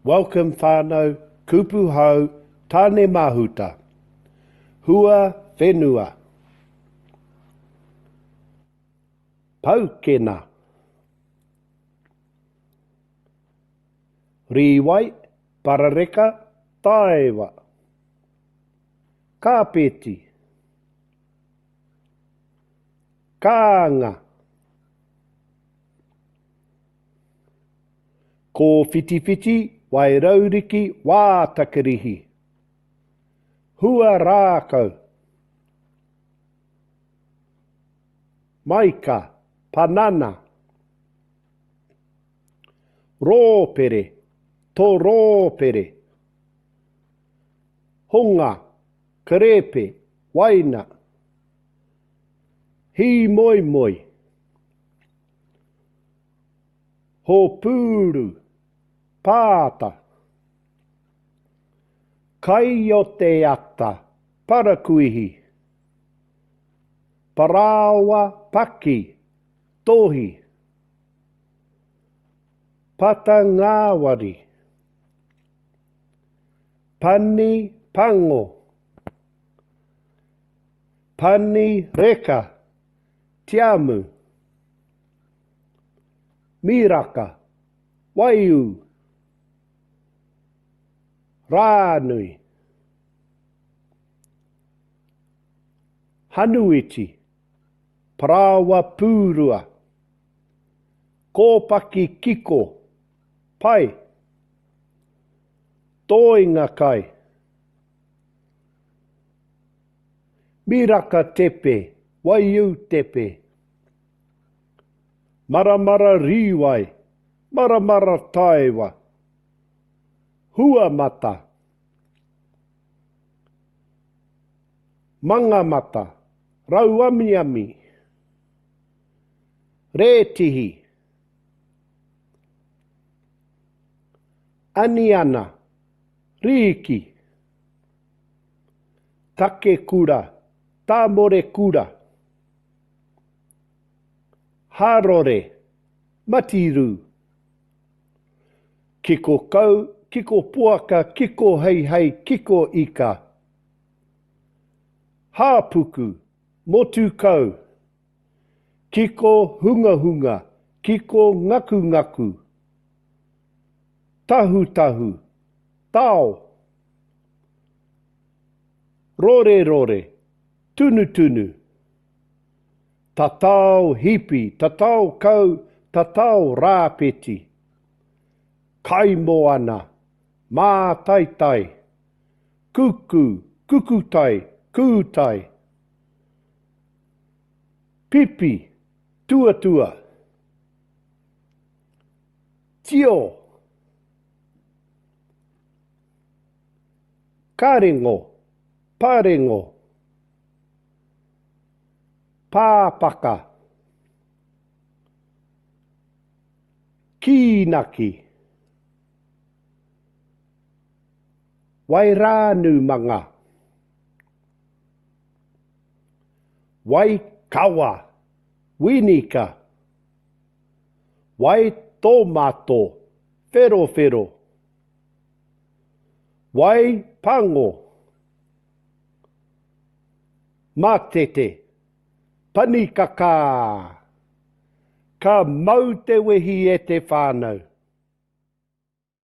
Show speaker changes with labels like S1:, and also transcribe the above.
S1: Welcome whānau, kupu hau, Tānemahuta. Hua whenua. Paukena. Riwai, parareka, taewa. Kāpeti. Kānga. Ko whiti wairauriki wātakarihi. Hua rākau. Maika, panana. Rōpere, tō rōpere. Hunga, karepe, waina. Hi moi moi. Ho pūru, pāta. Kai o te ata, parakuihi. Parawa, paki, tohi. Patangāwari. Pani, pango. Pani, reka. Tiamu. Miraka. Waiu. Rānui. Hanuiti. Parawa pūrua. Kōpaki kiko. Pai. Toinga kai. Miraka tepe. Waiu tepe. Maramara riwai. Maramara taewa. Hua mata. Manga mata. Rauamiami. Rētihi. Aniana. Riki. Take kura. Tāmore kura. Harore. Matiru. Kiko kau. Kiko puaka, kiko hei, kiko ika. Hāpuku, motu kau. Kiko hunga, kiko ngaku. Tahu, tau. Rore, tunu. Tatau hipi, tatau kau, tatau rāpeti. Kai moana. Mā tai, kuku tai, kūtai. Pipi, tua. Tio. Karengo, parengo. Pāpaka. Kīnaki. Wairānu manga. Wai kawa. Winika. Wai tomato. Fero. Wai pango. Matete. Panikaka. Ka mau te wehi e te whānau.